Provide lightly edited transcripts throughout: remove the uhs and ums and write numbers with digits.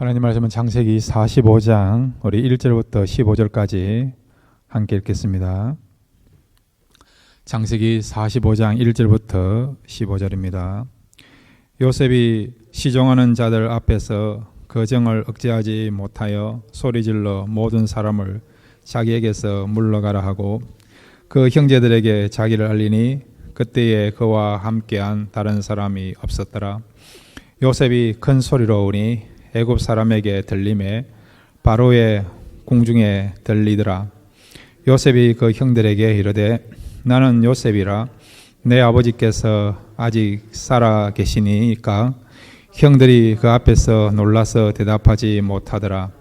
하나님 말씀은 창세기 45장 우리 1절부터 15절까지 함께 읽겠습니다. 창세기 45장 1절부터 15절입니다. 요셉이 시종하는 자들 앞에서 그 정을 억제하지 못하여 소리질러 모든 사람을 자기에게서 물러가라 하고 그 형제들에게 자기를 알리니 그때에 그와 함께한 다른 사람이 없었더라. 요셉이 큰 소리로 우니 애굽 사람에게 들림에 바로의 궁중에 들리더라. 요셉이 그 형들에게 이르되 나는 요셉이라. 내 아버지께서 아직 살아 계시니까. 형들이 그 앞에서 놀라서 대답하지 못하더라.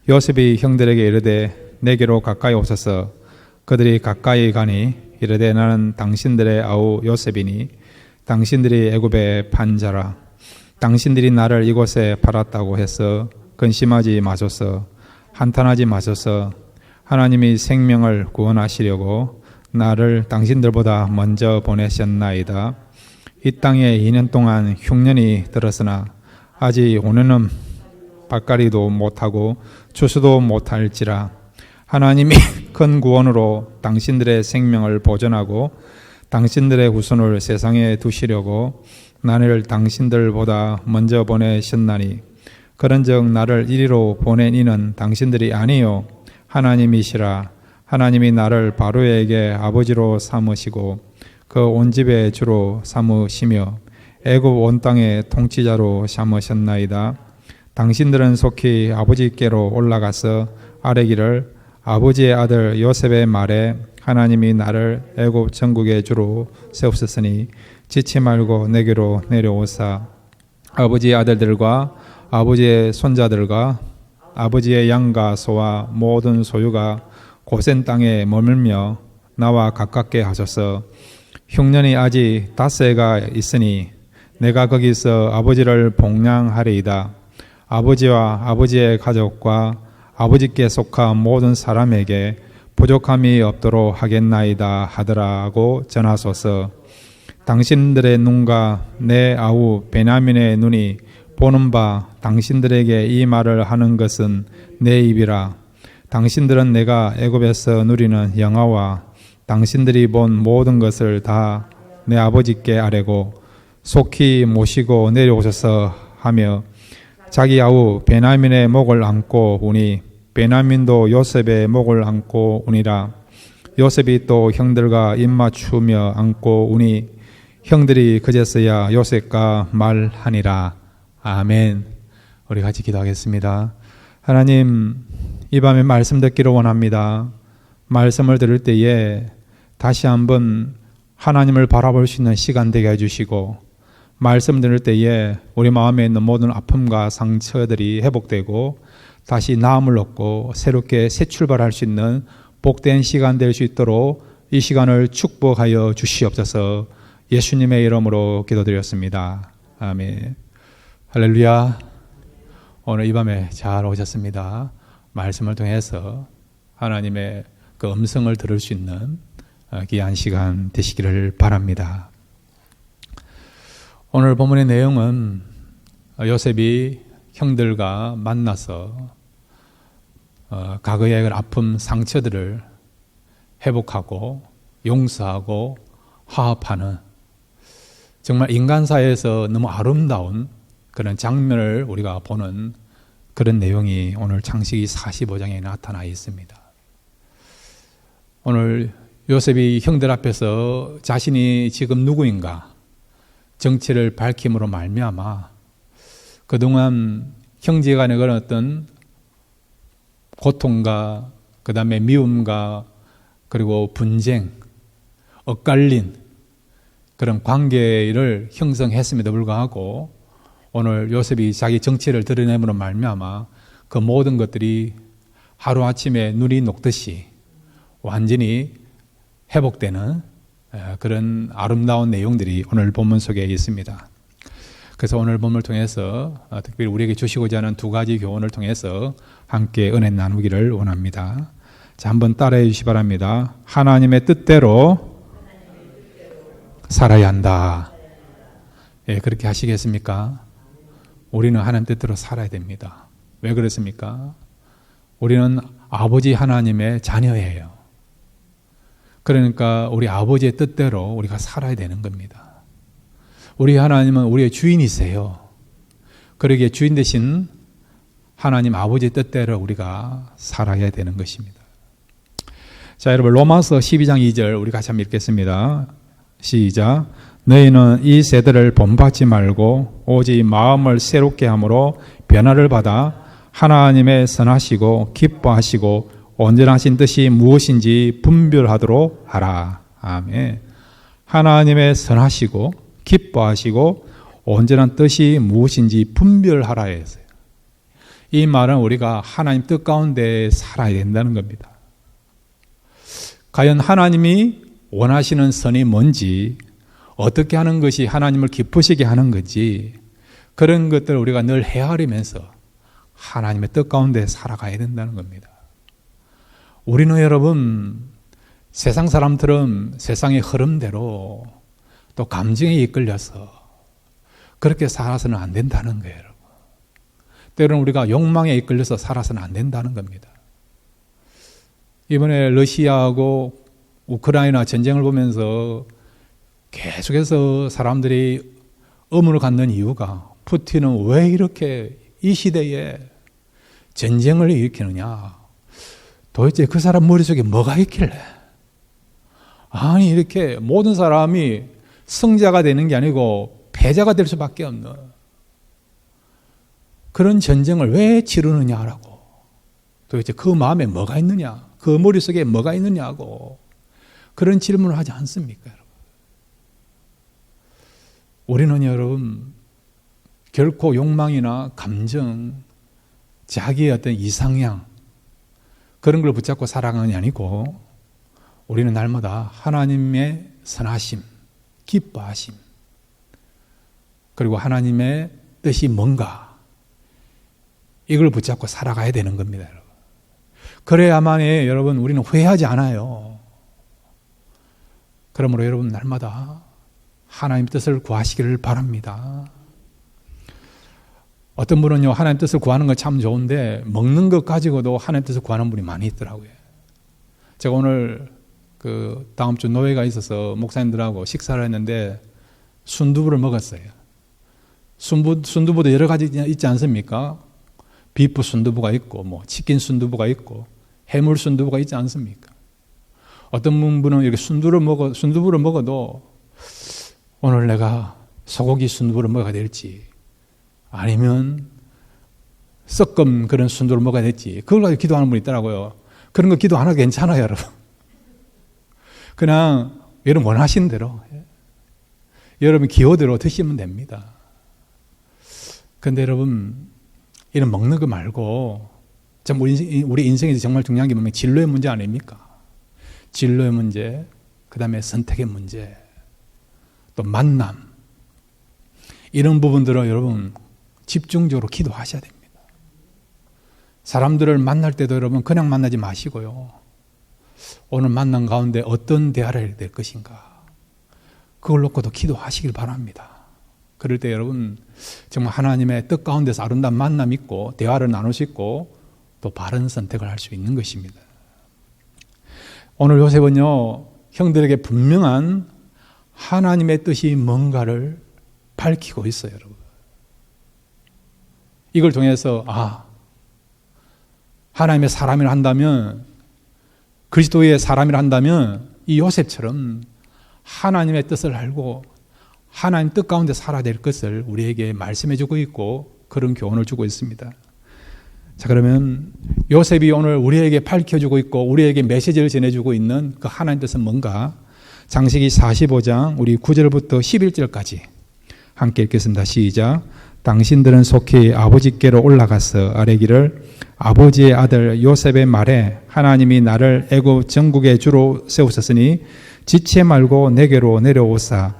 요셉이 형들에게 이르되 내게로 가까이 오소서. 그들이 가까이 가니 이르되 나는 당신들의 아우 요셉이니 당신들이 애굽의 판자라. 당신들이 나를 이곳에 팔았다고 해서 근심하지 마소서. 한탄하지 마소서. 하나님이 생명을 구원하시려고 나를 당신들보다 먼저 보내셨나이다. 이 땅에 2년 동안 흉년이 들었으나 아직 오늘은 밭갈이도 못하고 추수도 못할지라. 하나님이 큰 구원으로 당신들의 생명을 보존하고 당신들의 후손을 세상에 두시려고 나를 당신들보다 먼저 보내셨나니 그런즉 나를 이리로 보낸 이는 당신들이 아니요 하나님이시라. 하나님이 나를 바로에게 아버지로 삼으시고 그 온 집의 주로 삼으시며 애굽 온 땅의 통치자로 삼으셨나이다. 당신들은 속히 아버지께로 올라가서 아뢰기를 아버지의 아들 요셉의 말에 하나님이 나를 애굽 전국의 주로 세우셨으니 지치 말고 내게로 내려오사 아버지의 아들들과 아버지의 손자들과 아버지의 양과 소와 모든 소유가 고센 땅에 머물며 나와 가깝게 하소서. 흉년이 아직 닷새가 있으니 내가 거기서 아버지를 복량하리이다. 아버지와 아버지의 가족과 아버지께 속한 모든 사람에게 부족함이 없도록 하겠나이다 하더라고 전하소서. 당신들의 눈과 내 아우 베냐민의 눈이 보는 바 당신들에게 이 말을 하는 것은 내 입이라. 당신들은 내가 애굽에서 누리는 영화와 당신들이 본 모든 것을 다 내 아버지께 아뢰고 속히 모시고 내려오셔서 하며 자기 아우 베냐민의 목을 안고 우니 베냐민도 요셉의 목을 안고 우니라. 요셉이 또 형들과 입맞추며 안고 우니 형들이 그제서야 요셉과 말하니라. 아멘. 우리 같이 기도하겠습니다. 하나님, 이 밤에 말씀 듣기를 원합니다. 말씀을 들을 때에 다시 한번 하나님을 바라볼 수 있는 시간 되게 해주시고 말씀 들을 때에 우리 마음에 있는 모든 아픔과 상처들이 회복되고 다시 나음을 얻고 새롭게 새 출발할 수 있는 복된 시간 될 수 있도록 이 시간을 축복하여 주시옵소서. 예수님의 이름으로 기도드렸습니다. 아멘. 할렐루야. 오늘 이 밤에 잘 오셨습니다. 말씀을 통해서 하나님의 그 음성을 들을 수 있는 귀한 시간 되시기를 바랍니다. 오늘 본문의 내용은 요셉이 형들과 만나서 과거의 아픔, 상처들을 회복하고 용서하고 화합하는 정말 인간사에서 너무 아름다운 그런 장면을 우리가 보는 그런 내용이 오늘 창세기 45장에 나타나 있습니다. 오늘 요셉이 형들 앞에서 자신이 지금 누구인가 정체를 밝힘으로 말미암아 그동안 형제간의 그런 어떤 고통과 그 다음에 미움과 그리고 분쟁, 엇갈린 그런 관계를 형성했음에도 불구하고 오늘 요셉이 자기 정체를 드러내므로 말미암아 그 모든 것들이 하루아침에 눈이 녹듯이 완전히 회복되는 그런 아름다운 내용들이 오늘 본문 속에 있습니다. 그래서 오늘 본문을 통해서 특별히 우리에게 주시고자 하는 두 가지 교훈을 통해서 함께 은혜 나누기를 원합니다. 자, 한번 따라해 주시기 바랍니다. 하나님의 뜻대로 살아야 한다. 예, 그렇게 하시겠습니까? 우리는 하나님 뜻대로 살아야 됩니다. 왜 그렇습니까? 우리는 아버지 하나님의 자녀예요. 그러니까 우리 아버지의 뜻대로 우리가 살아야 되는 겁니다. 우리 하나님은 우리의 주인이세요. 그러기에 주인 대신 하나님 아버지의 뜻대로 우리가 살아야 되는 것입니다. 자, 여러분 로마서 12장 2절 우리 같이 한번 읽겠습니다. 시작. 너희는 이 세대를 본받지 말고 오직 마음을 새롭게 함으로 변화를 받아 하나님의 선하시고 기뻐하시고 온전하신 뜻이 무엇인지 분별하도록 하라. 아멘. 하나님의 선하시고 기뻐하시고 온전한 뜻이 무엇인지 분별하라 했어요. 이 말은 우리가 하나님 뜻 가운데 살아야 된다는 겁니다. 과연 하나님이 원하시는 선이 뭔지, 어떻게 하는 것이 하나님을 기쁘시게 하는 건지, 그런 것들을 우리가 늘 헤아리면서 하나님의 뜻 가운데 살아가야 된다는 겁니다. 우리는 여러분 세상 사람들은 세상의 흐름대로 또 감정에 이끌려서 그렇게 살아서는 안 된다는 거예요. 여러분. 때로는 우리가 욕망에 이끌려서 살아서는 안 된다는 겁니다. 이번에 러시아하고 우크라이나 전쟁을 보면서 계속해서 사람들이 의문을 갖는 이유가 푸틴은 왜 이렇게 이 시대에 전쟁을 일으키느냐. 도대체 그 사람 머릿속에 뭐가 있길래? 아니 이렇게 모든 사람이 승자가 되는 게 아니고 패자가 될 수밖에 없는 그런 전쟁을 왜 치르느냐라고. 도대체 그 마음에 뭐가 있느냐, 그 머릿속에 뭐가 있느냐고 그런 질문을 하지 않습니까? 여러분? 우리는 여러분 결코 욕망이나 감정, 자기의 어떤 이상향 그런 걸 붙잡고 살아가는 게 아니고 우리는 날마다 하나님의 선하심, 기뻐하심 그리고 하나님의 뜻이 뭔가 이걸 붙잡고 살아가야 되는 겁니다. 여러분. 그래야만이 여러분 우리는 후회하지 않아요. 그러므로 여러분 날마다 하나님 뜻을 구하시기를 바랍니다. 어떤 분은요 하나님 뜻을 구하는 건 참 좋은데 먹는 것 가지고도 하나님 뜻을 구하는 분이 많이 있더라고요. 제가 오늘 그 다음 주 노예가 있어서 목사님들하고 식사를 했는데 순두부를 먹었어요. 순두부도 여러 가지 있지 않습니까? 비프 순두부가 있고 뭐 치킨 순두부가 있고 해물 순두부가 있지 않습니까? 어떤 분은 이렇게 순두부를 먹어도 오늘 내가 소고기 순두부를 먹어야 될지 아니면 섞은 그런 순두부를 먹어야 될지 그걸 가지고 기도하는 분이 있더라고요. 그런 거 기도 안 해도 괜찮아요, 여러분. 그냥 여러분 원하시는 대로 여러분 기호대로 드시면 됩니다. 그런데 여러분 이런 먹는 거 말고 우리 인생에서 정말 중요한 게 뭐냐면 진로의 문제 아닙니까? 진로의 문제, 그 다음에 선택의 문제, 또 만남 이런 부분들은 여러분 집중적으로 기도하셔야 됩니다. 사람들을 만날 때도 여러분 그냥 만나지 마시고요. 오늘 만난 가운데 어떤 대화를 해야 될 것인가 그걸 놓고도 기도하시길 바랍니다. 그럴 때 여러분 정말 하나님의 뜻 가운데서 아름다운 만남 있고 대화를 나눌 수 있고 또 바른 선택을 할 수 있는 것입니다. 오늘 요셉은요 형들에게 분명한 하나님의 뜻이 뭔가를 밝히고 있어요. 여러분. 이걸 통해서 하나님의 사람이라 한다면 그리스도의 사람이라 한다면 이 요셉처럼 하나님의 뜻을 알고 하나님 뜻 가운데 살아야 될 것을 우리에게 말씀해 주고 있고 그런 교훈을 주고 있습니다. 자, 그러면 요셉이 오늘 우리에게 밝혀주고 있고 우리에게 메시지를 전해주고 있는 그 하나님 뜻은 뭔가? 창세기 45장 우리 9절부터 11절까지 함께 읽겠습니다. 시작. 당신들은 속히 아버지께로 올라가서 아뢰기를 아버지의 아들 요셉의 말에 하나님이 나를 애굽 전국의 주로 세우셨으니 지체 말고 내게로 내려오사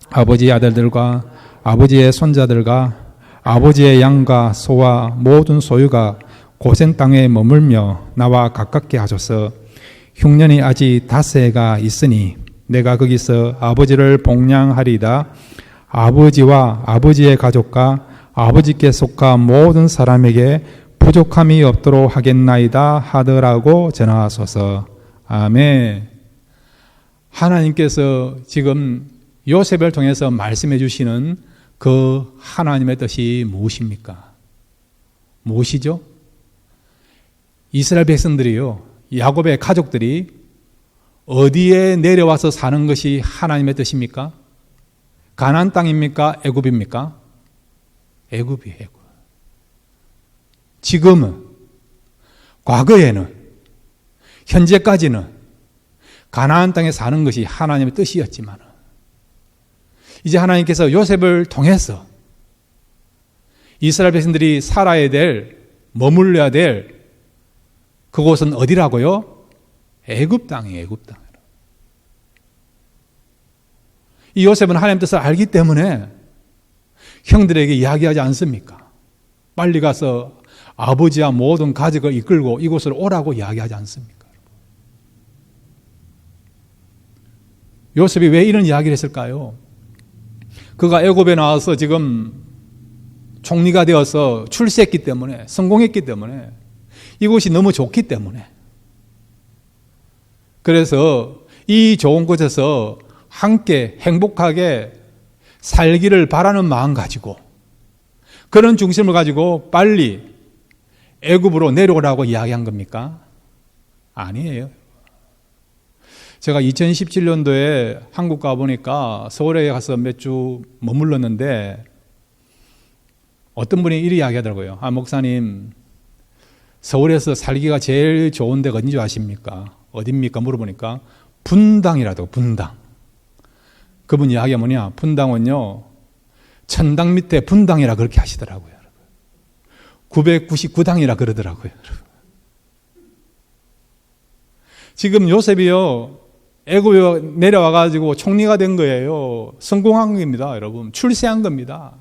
아버지의 아들들과 아버지의 손자들과 아버지의 양과 소와 모든 소유가 고센 땅에 머물며 나와 가깝게 하소서. 흉년이 아직 닷새가 있으니 내가 거기서 아버지를 복량하리이다. 아버지와 아버지의 가족과 아버지께 속한 모든 사람에게 부족함이 없도록 하겠나이다 하더라고 전하소서. 아멘. 하나님께서 지금 요셉을 통해서 말씀해 주시는 그 하나님의 뜻이 무엇입니까? 무엇이죠? 이스라엘 백성들이요, 야곱의 가족들이 어디에 내려와서 사는 것이 하나님의 뜻입니까? 가나안 땅입니까? 애굽입니까? 애굽이에요, 애굽. 지금은, 과거에는, 현재까지는 가나안 땅에 사는 것이 하나님의 뜻이었지만 이제 하나님께서 요셉을 통해서 이스라엘 백성들이 살아야 될, 머물러야 될 그곳은 어디라고요? 애굽 땅이에요, 애굽 땅. 이 요셉은 하나님 뜻을 알기 때문에 형들에게 이야기하지 않습니까? 빨리 가서 아버지와 모든 가족을 이끌고 이곳으로 오라고 이야기하지 않습니까? 요셉이 왜 이런 이야기를 했을까요? 그가 애굽에 나와서 지금 총리가 되어서 출세했기 때문에, 성공했기 때문에, 이곳이 너무 좋기 때문에, 그래서 이 좋은 곳에서 함께 행복하게 살기를 바라는 마음 가지고, 그런 중심을 가지고 빨리 애굽으로 내려오라고 이야기한 겁니까? 아니에요. 제가 2017년도에 한국 가보니까 서울에 가서 몇 주 머물렀는데 어떤 분이 이렇게 이야기하더라고요. 아, 목사님, 서울에서 살기가 제일 좋은 데가 어딘지 아십니까? 어딥니까? 물어보니까 분당이라도, 분당. 그분 이야기가 뭐냐? 분당은요, 천당 밑에 분당이라 그렇게 하시더라고요. 999당이라 그러더라고요. 지금 요셉이요, 애굽에 내려와가지고 총리가 된 거예요. 성공한 겁니다, 여러분. 출세한 겁니다.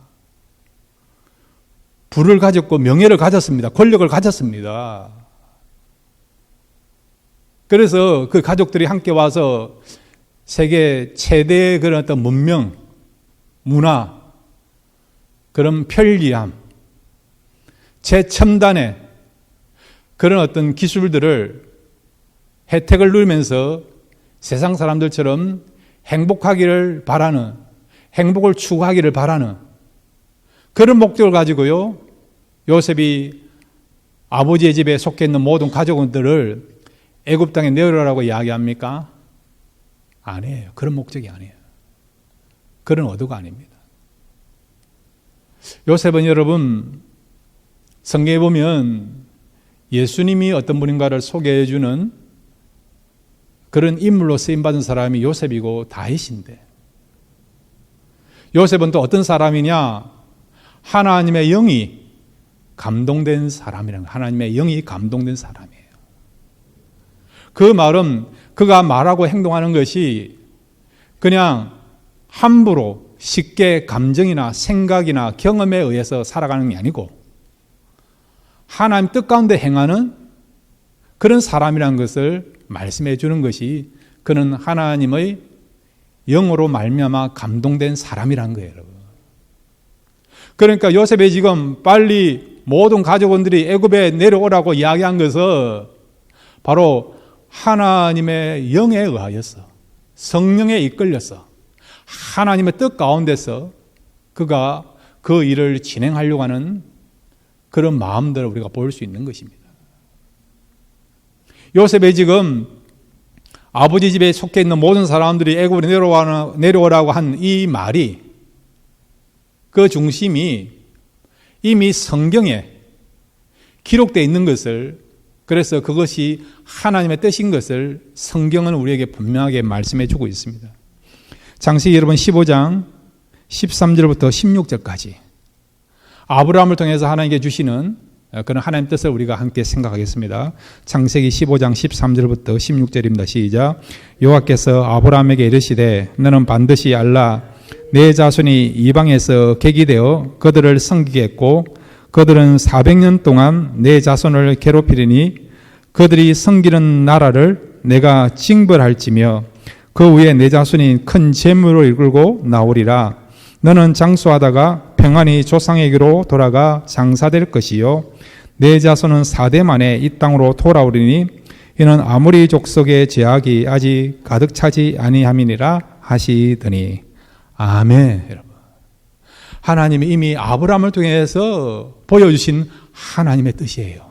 부를 가졌고 명예를 가졌습니다. 권력을 가졌습니다. 그래서 그 가족들이 함께 와서 세계 최대의 그런 어떤 문명, 문화, 그런 편리함, 최첨단의 그런 어떤 기술들을 혜택을 누리면서 세상 사람들처럼 행복하기를 바라는, 행복을 추구하기를 바라는 그런 목적을 가지고요, 요셉이 아버지의 집에 속해 있는 모든 가족들을 애굽 땅에 내려오라고 이야기합니까? 아니에요. 그런 목적이 아니에요. 그런 의도가 아닙니다. 요셉은 여러분, 성경에 보면 예수님이 어떤 분인가를 소개해 주는 그런 인물로 쓰임받은 사람이 요셉이고 다윗인데, 요셉은 또 어떤 사람이냐? 하나님의 영이 감동된 사람이라는 거예요. 하나님의 영이 감동된 사람이에요. 그 말은 그가 말하고 행동하는 것이 그냥 함부로 쉽게 감정이나 생각이나 경험에 의해서 살아가는 게 아니고 하나님 뜻 가운데 행하는 그런 사람이라는 것을 말씀해 주는 것이 그는 하나님의 영으로 말미암아 감동된 사람이라는 거예요, 여러분. 그러니까 요셉이 지금 빨리 모든 가족원들이 애굽에 내려오라고 이야기한 것은 바로 하나님의 영에 의하여서, 성령에 이끌려서 하나님의 뜻 가운데서 그가 그 일을 진행하려고 하는 그런 마음들을 우리가 볼 수 있는 것입니다. 요셉이 지금 아버지 집에 속해 있는 모든 사람들이 애굽으로 내려오라고 한 이 말이, 그 중심이 이미 성경에 기록되어 있는 것을, 그래서 그것이 하나님의 뜻인 것을 성경은 우리에게 분명하게 말씀해 주고 있습니다. 창세기 여러분 15장 13절부터 16절까지 아브라함을 통해서 하나님께 주시는 그런 하나님 뜻을 우리가 함께 생각하겠습니다. 창세기 15장 13절부터 16절입니다. 시작. 여호와께서 아브라함에게 이르시되 너는 반드시 알라. 내 자손이 이방에서 객이 되어 그들을 섬기겠고 그들은 400년 동안 내 자손을 괴롭히리니 그들이 섬기는 나라를 내가 징벌할지며 그 위에 내 자손이 큰 재물을 이끌고 나오리라. 너는 장수하다가 평안히 조상에게로 돌아가 장사될 것이요 내 자손은 4대 만에 이 땅으로 돌아오리니 이는 아모리 족속의 제약이 아직 가득 차지 아니함이니라 하시더니. 아멘. 여러분, 하나님이 이미 아브라함을 통해서 보여주신 하나님의 뜻이에요.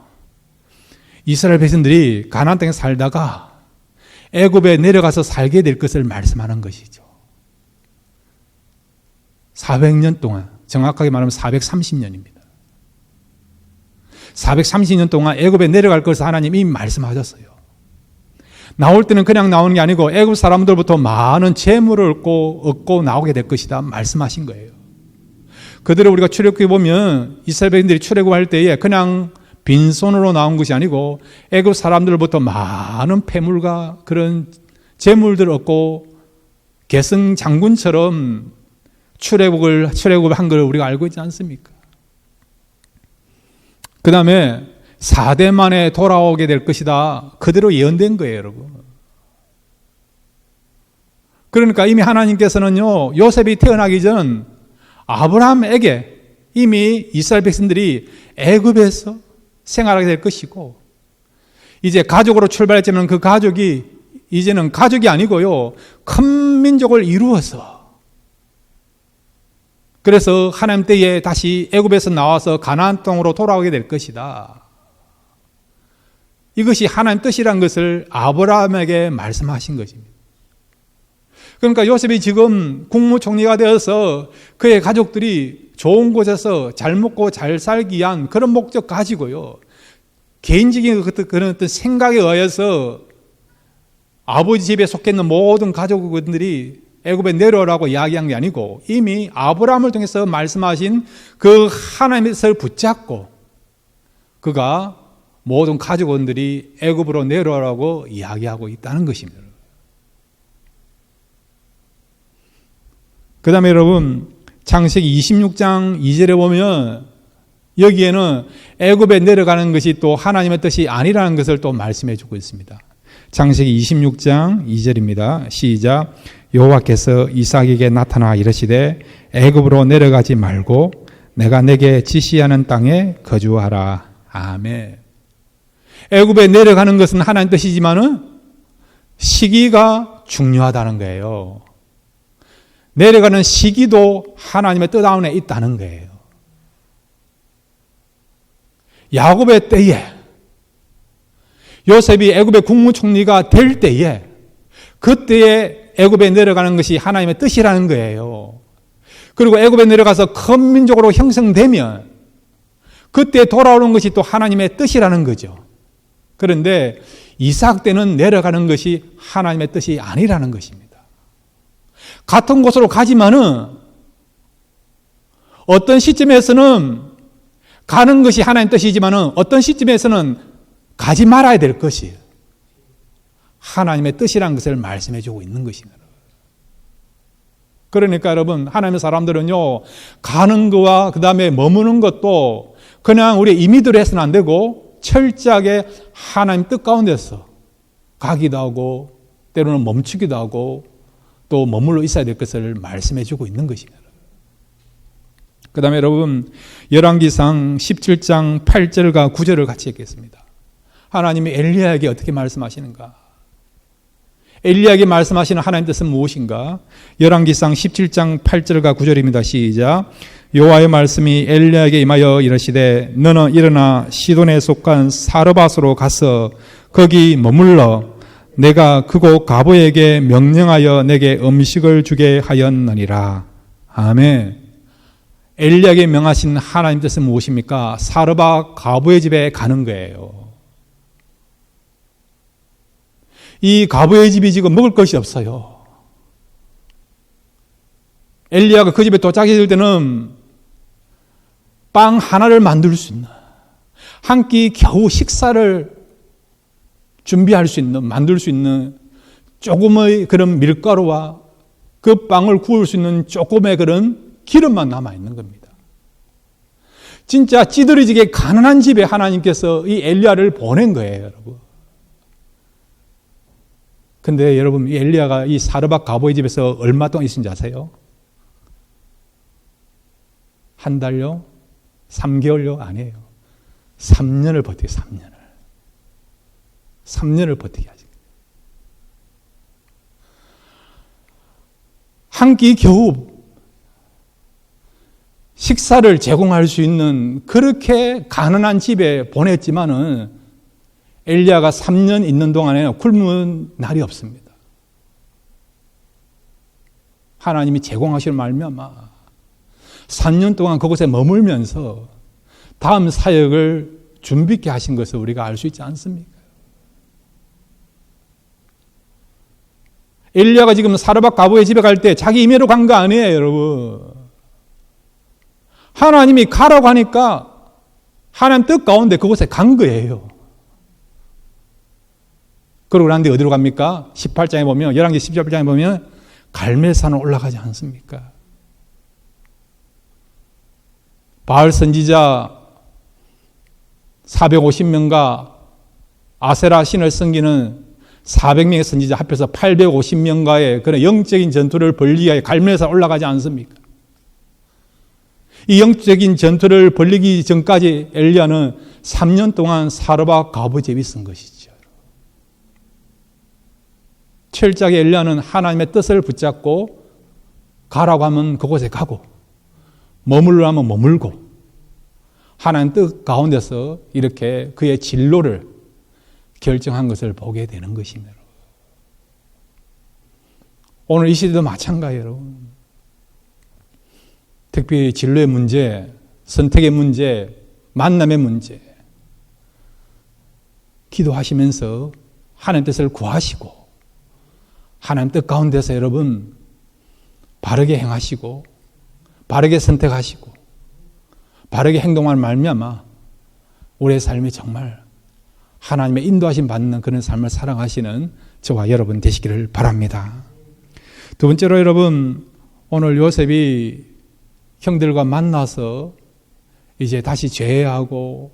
이스라엘 백성들이 가나안 땅에 살다가 애굽에 내려가서 살게 될 것을 말씀하는 것이죠. 400년 동안, 정확하게 말하면 430년입니다. 430년 동안 애굽에 내려갈 것을 하나님이 말씀하셨어요. 나올 때는 그냥 나오는 게 아니고 애굽 사람들부터 많은 재물을 얻고 나오게 될 것이다 말씀하신 거예요. 그대로 우리가 출애굽해 보면 이스라엘 백성들이 출애굽할 때에 그냥 빈손으로 나온 것이 아니고 애굽 사람들부터 많은 폐물과 그런 재물들을 얻고 계승 장군처럼 출애굽한 걸 우리가 알고 있지 않습니까? 그 다음에 4대 만에 돌아오게 될 것이다. 그대로 예언된 거예요, 여러분. 그러니까 이미 하나님께서는요, 요셉이 태어나기 전 아브라함에게 이미 이스라엘 백성들이 애굽에서 생활하게 될 것이고, 이제 가족으로 출발했지만 그 가족이 이제는 가족이 아니고요, 큰 민족을 이루어서, 그래서 하나님 때에 다시 애굽에서 나와서 가나안 땅으로 돌아오게 될 것이다. 이것이 하나님 뜻이란 것을 아브라함에게 말씀하신 것입니다. 그러니까 요셉이 지금 국무총리가 되어서 그의 가족들이 좋은 곳에서 잘 먹고 잘 살기 위한 그런 목적 가지고요, 개인적인 그런 어떤 생각에 의해서 아버지 집에 속해 있는 모든 가족들이 애굽에 내려오라고 이야기한 게 아니고 이미 아브라함을 통해서 말씀하신 그 하나님의 뜻을 붙잡고 그가 모든 가족원들이 애굽으로 내려오라고 이야기하고 있다는 것입니다. 그 다음에 여러분, 창세기 26장 2절에 보면 여기에는 애굽에 내려가는 것이 또 하나님의 뜻이 아니라는 것을 또 말씀해 주고 있습니다. 창세기 26장 2절입니다. 시작. 여호와께서 이삭에게 나타나 이르시되 애굽으로 내려가지 말고 내가 내게 지시하는 땅에 거주하라. 아멘. 애굽에 내려가는 것은 하나님 뜻이지만은 시기가 중요하다는 거예요. 내려가는 시기도 하나님의 뜻 안에 있다는 거예요. 야곱의 때에 요셉이 애굽의 국무총리가 될 때에 그때에 애굽에 내려가는 것이 하나님의 뜻이라는 거예요. 그리고 애굽에 내려가서 큰 민족으로 형성되면 그때 돌아오는 것이 또 하나님의 뜻이라는 거죠. 그런데 이삭 때는 내려가는 것이 하나님의 뜻이 아니라는 것입니다. 같은 곳으로 가지만은 어떤 시점에서는 가는 것이 하나님의 뜻이지만은 어떤 시점에서는 가지 말아야 될 것이에요. 하나님의 뜻이라는 것을 말씀해 주고 있는 것입니다. 그러니까 여러분, 하나님의 사람들은요, 가는 거와 그 다음에 머무는 것도 그냥 우리 임의대로 해서는 안 되고 철저하게 하나님 뜻 가운데서 가기도 하고 때로는 멈추기도 하고 또 머물러 있어야 될 것을 말씀해 주고 있는 것입니다. 그 다음에 여러분, 열왕기상 17장 8절과 9절을 같이 읽겠습니다. 하나님이 엘리야에게 어떻게 말씀하시는가? 엘리야에게 말씀하시는 하나님 뜻은 무엇인가? 열왕기상 17장 8절과 9절입니다. 시작. 여호와의 말씀이 엘리야에게 임하여 이르시되 너는 일어나 시돈에 속한 사르밧으로 가서 거기 머물러 내가 그곳 가보에게 명령하여 내게 음식을 주게 하였느니라. 아멘. 엘리야에게 명하신 하나님 뜻은 무엇입니까? 사르밧 가보의 집에 가는 거예요. 이 가부의 집이 지금 먹을 것이 없어요. 엘리야가 그 집에 도착했을 때는 빵 하나를 만들 수 있는, 한 끼 겨우 식사를 준비할 수 있는, 만들 수 있는 조금의 그런 밀가루와 그 빵을 구울 수 있는 조금의 그런 기름만 남아있는 겁니다. 진짜 찌들어지게 가난한 집에 하나님께서 이 엘리야를 보낸 거예요, 여러분. 근데 여러분, 이 엘리야가 이 사르밧 가보의 집에서 얼마 동안 있은지 아세요? 한 달요? 3개월요? 아니에요. 3년을 버티게, 3년을. 3년을 버티게 하지. 한 끼 겨우 식사를 제공할 수 있는 그렇게 가난한 집에 보냈지만은 엘리야가 3년 있는 동안에 굶은 날이 없습니다. 하나님이 제공하실 말미암아 3년 동안 그곳에 머물면서 다음 사역을 준비케 하신 것을 우리가 알 수 있지 않습니까? 엘리야가 지금 사르밧 과부의 집에 갈 때 자기 임의로 간 거 아니에요, 여러분. 하나님이 가라고 하니까 하나님 뜻 가운데 그곳에 간 거예요. 그러고 난 뒤 어디로 갑니까? 18장에 보면, 11개 18장에 보면 갈멜산을 올라가지 않습니까? 바알 선지자 450명과 아세라 신을 섬기는 400명의 선지자 합해서 850명과의 그런 영적인 전투를 벌리기 위해 갈멜산 올라가지 않습니까? 이 영적인 전투를 벌리기 전까지 엘리야는 3년 동안 사르밧 과부 집에 있은 것이죠. 철저하게 엘리야는 하나님의 뜻을 붙잡고 가라고 하면 그곳에 가고 머물러 하면 머물고 하나님 뜻 가운데서 이렇게 그의 진로를 결정한 것을 보게 되는 것입니다. 오늘 이 시대도 마찬가지예요, 여러분. 특별히 진로의 문제, 선택의 문제, 만남의 문제 기도하시면서 하나님 뜻을 구하시고 하나님 뜻 가운데서 여러분 바르게 행하시고 바르게 선택하시고 바르게 행동할 말미암아 우리의 삶이 정말 하나님의 인도하심 받는 그런 삶을 살아가시는 저와 여러분 되시기를 바랍니다. 두 번째로 여러분, 오늘 요셉이 형들과 만나서 이제 다시 죄하고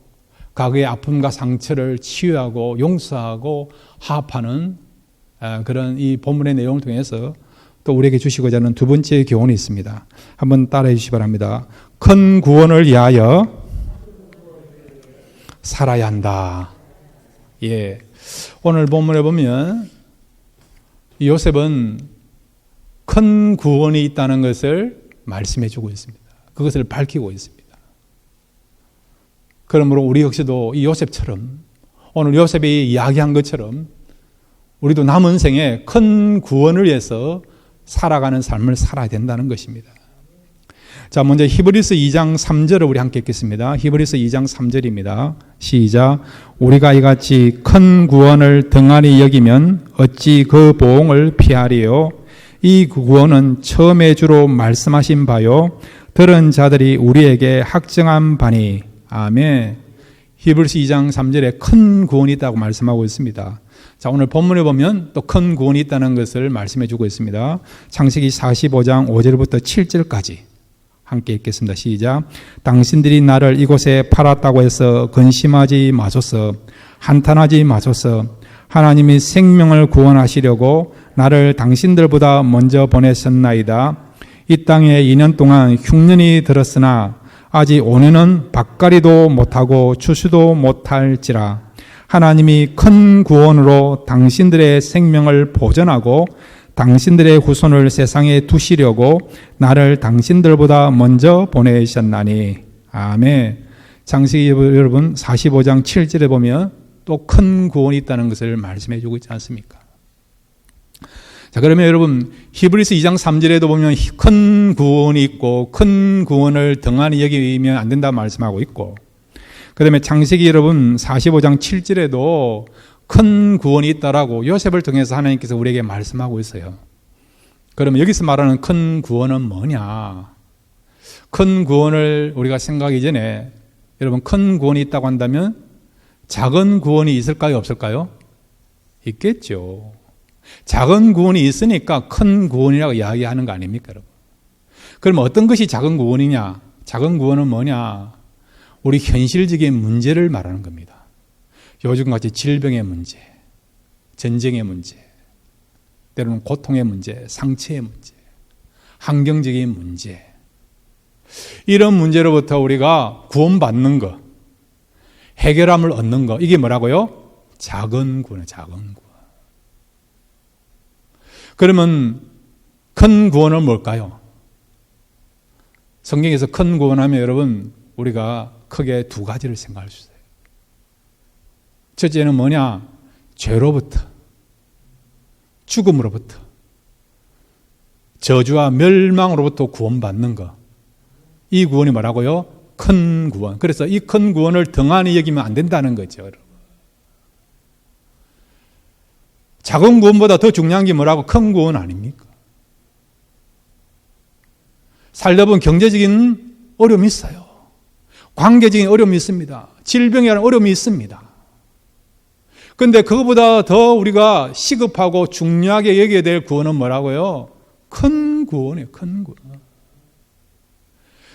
과거의 아픔과 상처를 치유하고 용서하고 화합하는 그런 이 본문의 내용을 통해서 또 우리에게 주시고자 하는 두 번째 교훈이 있습니다. 한번 따라해 주시기 바랍니다. 큰 구원을 위하여 살아야 한다. 예. 오늘 본문에 보면 요셉은 큰 구원이 있다는 것을 말씀해 주고 있습니다. 그것을 밝히고 있습니다. 그러므로 우리 역시도 이 요셉처럼 오늘 요셉이 이야기한 것처럼 우리도 남은 생에 큰 구원을 위해서 살아가는 삶을 살아야 된다는 것입니다. 자, 먼저 히브리서 2장 3절을 우리 함께 읽겠습니다. 히브리서 2장 3절입니다. 시작. 우리가 이같이 큰 구원을 등한히 여기면 어찌 그 보응을 피하리요. 이 구원은 처음에 주로 말씀하신 바요 들은 자들이 우리에게 확증한 바니. 아멘. 히브리서 2장 3절에 큰 구원이 있다고 말씀하고 있습니다. 자, 오늘 본문에 보면 또 큰 구원이 있다는 것을 말씀해 주고 있습니다. 창세기 45장 5절부터 7절까지 함께 읽겠습니다. 시작. 당신들이 나를 이곳에 팔았다고 해서 근심하지 마소서. 한탄하지 마소서. 하나님이 생명을 구원하시려고 나를 당신들보다 먼저 보내셨나이다. 이 땅에 2년 동안 흉년이 들었으나 아직 올해는 밭갈이도 못하고 추수도 못할지라. 하나님이 큰 구원으로 당신들의 생명을 보전하고 당신들의 후손을 세상에 두시려고 나를 당신들보다 먼저 보내셨나니. 아멘. 창세기 여러분 45장 7절에 보면 또 큰 구원이 있다는 것을 말씀해 주고 있지 않습니까? 자, 그러면 여러분 히브리서 2장 3절에도 보면 큰 구원이 있고 큰 구원을 등한히 여기면 안 된다고 말씀하고 있고, 그 다음에 창세기 여러분 45장 7절에도 큰 구원이 있다라고 요셉을 통해서 하나님께서 우리에게 말씀하고 있어요. 그러면 여기서 말하는 큰 구원은 뭐냐? 큰 구원을 우리가 생각하기 전에 여러분 큰 구원이 있다고 한다면 작은 구원이 있을까요? 없을까요? 있겠죠. 작은 구원이 있으니까 큰 구원이라고 이야기하는 거 아닙니까, 여러분? 그럼 어떤 것이 작은 구원이냐? 작은 구원은 뭐냐? 우리 현실적인 문제를 말하는 겁니다. 요즘같이 질병의 문제, 전쟁의 문제, 때로는 고통의 문제, 상처의 문제, 환경적인 문제, 이런 문제로부터 우리가 구원받는 것, 해결함을 얻는 거. 이게 뭐라고요? 작은 구원이에요. 작은 구원. 그러면 큰 구원은 뭘까요? 성경에서 큰 구원하면 여러분 우리가 크게 두 가지를 생각할 수 있어요. 첫째는 뭐냐? 죄로부터, 죽음으로부터, 저주와 멸망으로부터 구원받는 것. 이 구원이 뭐라고요? 큰 구원. 그래서 이 큰 구원을 등한히 여기면 안 된다는 거죠. 작은 구원보다 더 중요한 게 뭐라고? 큰 구원 아닙니까? 살다 보면 경제적인 어려움이 있어요. 관계적인 어려움이 있습니다. 질병에 대한 어려움이 있습니다. 그런데 그것보다 더 우리가 시급하고 중요하게 여겨야 될 구원은 뭐라고요? 큰 구원이에요. 큰 구원.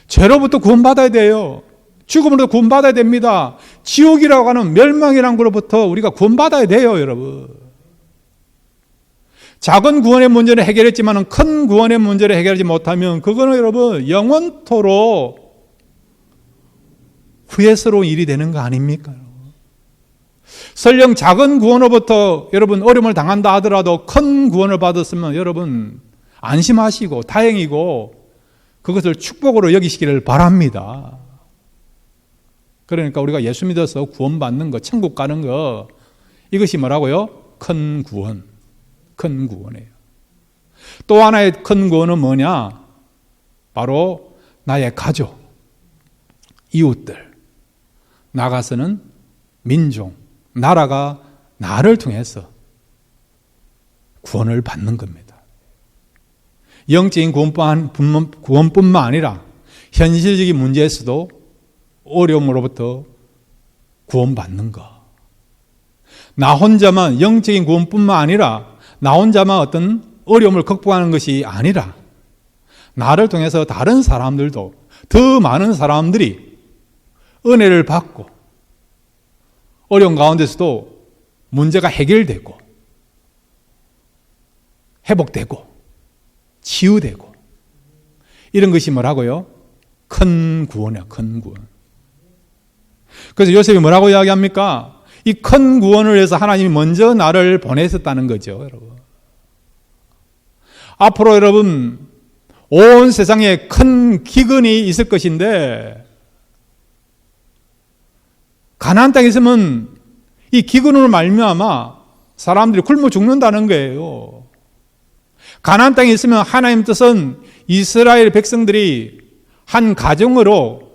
죄로부터 구원받아야 돼요. 죽음으로부터 구원받아야 됩니다. 지옥이라고 하는 멸망이라는 것로부터 우리가 구원받아야 돼요, 여러분. 작은 구원의 문제를 해결했지만 큰 구원의 문제를 해결하지 못하면 그거는 여러분 영원토록 후회스러운 일이 되는 거 아닙니까? 설령 작은 구원으로부터 여러분 어려움을 당한다 하더라도 큰 구원을 받았으면 여러분 안심하시고 다행이고 그것을 축복으로 여기시기를 바랍니다. 그러니까 우리가 예수 믿어서 구원받는 거, 천국 가는 거, 이것이 뭐라고요? 큰 구원. 큰 구원이에요. 또 하나의 큰 구원은 뭐냐? 바로 나의 가족, 이웃들, 나가서는 민족, 나라가 나를 통해서 구원을 받는 겁니다. 영적인 구원뿐만 아니라 현실적인 문제에서도 어려움으로부터 구원받는 것. 나 혼자만 영적인 구원뿐만 아니라 나 혼자만 어떤 어려움을 극복하는 것이 아니라 나를 통해서 다른 사람들도, 더 많은 사람들이 은혜를 받고 어려운 가운데서도 문제가 해결되고 회복되고 치유되고 이런 것이 뭐라고요? 큰 구원이야. 큰 구원. 그래서 요셉이 뭐라고 이야기합니까? 이 큰 구원을 위해서 하나님이 먼저 나를 보내셨다는 거죠, 여러분. 앞으로 여러분 온 세상에 큰 기근이 있을 것인데 가나안 땅에 있으면 이 기근으로 말미암아 사람들이 굶어 죽는다는 거예요. 가나안 땅에 있으면 하나님 뜻은 이스라엘 백성들이 한 가정으로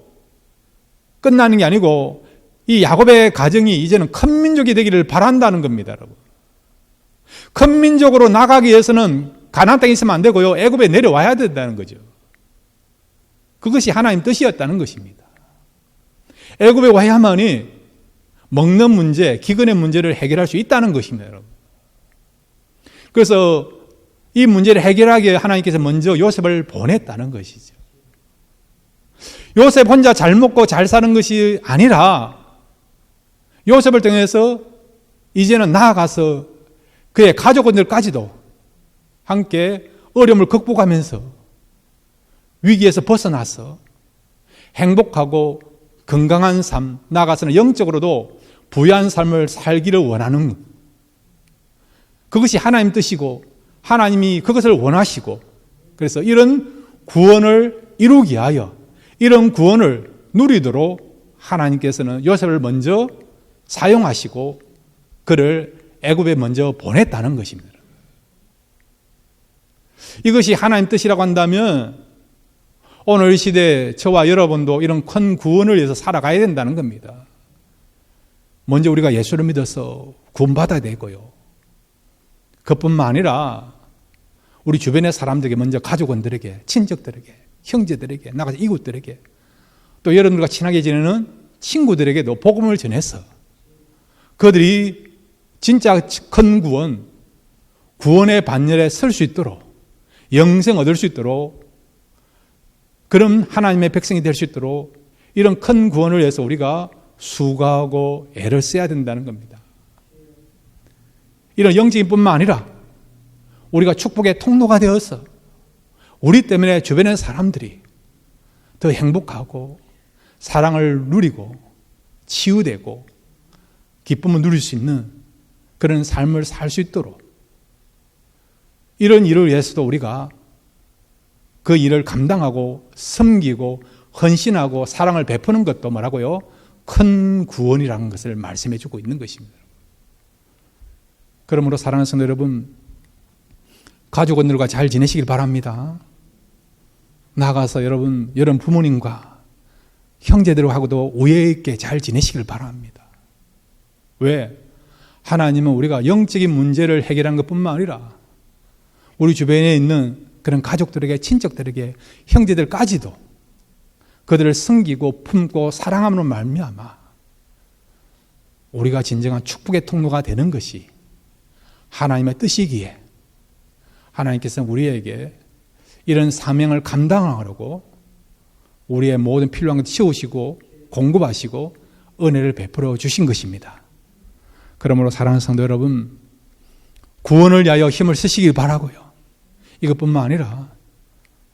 끝나는 게 아니고 이 야곱의 가정이 이제는 큰 민족이 되기를 바란다는 겁니다, 여러분. 큰 민족으로 나가기 위해서는 가나안 땅에 있으면 안 되고요. 애굽에 내려와야 된다는 거죠. 그것이 하나님 뜻이었다는 것입니다. 애굽에 와야만이 먹는 문제, 기근의 문제를 해결할 수 있다는 것입니다, 여러분. 그래서 이 문제를 해결하기 위해 하나님께서 먼저 요셉을 보냈다는 것이죠. 요셉 혼자 잘 먹고 잘 사는 것이 아니라 요셉을 통해서 이제는 나아가서 그의 가족들까지도 함께 어려움을 극복하면서 위기에서 벗어나서 행복하고 건강한 삶, 나아가서는 영적으로도 부유한 삶을 살기를 원하는 그것이 하나님 뜻이고 하나님이 그것을 원하시고 그래서 이런 구원을 이루기 위하여 이런 구원을 누리도록 하나님께서는 요셉을 먼저 사용하시고 그를 애굽에 먼저 보냈다는 것입니다. 이것이 하나님 뜻이라고 한다면 오늘 시대에 저와 여러분도 이런 큰 구원을 위해서 살아가야 된다는 겁니다. 먼저 우리가 예수를 믿어서 구원받아야 되고요. 그뿐만 아니라 우리 주변의 사람들에게 먼저 가족원들에게, 친척들에게, 형제들에게, 나가서 이웃들에게 또 여러분들과 친하게 지내는 친구들에게도 복음을 전해서 그들이 진짜 큰 구원, 구원의 반열에 설 수 있도록 영생 얻을 수 있도록 그런 하나님의 백성이 될 수 있도록 이런 큰 구원을 위해서 우리가 수고하고 애를 써야 된다는 겁니다. 이런 영적인 뿐만 아니라 우리가 축복의 통로가 되어서 우리 때문에 주변의 사람들이 더 행복하고 사랑을 누리고 치유되고 기쁨을 누릴 수 있는 그런 삶을 살 수 있도록 이런 일을 위해서도 우리가 그 일을 감당하고 섬기고 헌신하고 사랑을 베푸는 것도 뭐라고요? 큰 구원이라는 것을 말씀해 주고 있는 것입니다. 그러므로 사랑하는 성도 여러분, 가족원들과 잘 지내시길 바랍니다. 나가서 여러분 부모님과 형제들하고도 우애 있게 잘 지내시길 바랍니다. 왜? 하나님은 우리가 영적인 문제를 해결하는 것뿐만 아니라 우리 주변에 있는 그런 가족들에게, 친척들에게, 형제들까지도 그들을 섬기고 품고 사랑함으로 말미암아 우리가 진정한 축복의 통로가 되는 것이 하나님의 뜻이기에 하나님께서는 우리에게 이런 사명을 감당하려고 우리의 모든 필요한 것을 채우시고 공급하시고 은혜를 베풀어 주신 것입니다. 그러므로 사랑하는 성도 여러분, 구원을 위하여 힘을 쓰시길 바라고요. 이것뿐만 아니라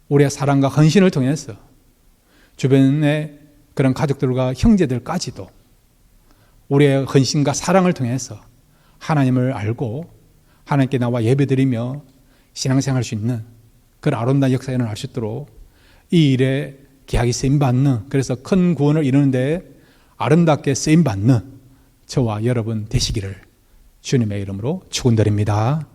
우리의 사랑과 헌신을 통해서 주변의 그런 가족들과 형제들까지도 우리의 헌신과 사랑을 통해서 하나님을 알고 하나님께 나와 예배드리며 신앙생활할 수 있는 그런 아름다운 역사가 일어날 수 있도록 이 일에 귀하게 쓰임받는, 그래서 큰 구원을 이루는데 아름답게 쓰임받는 저와 여러분 되시기를 주님의 이름으로 축원드립니다.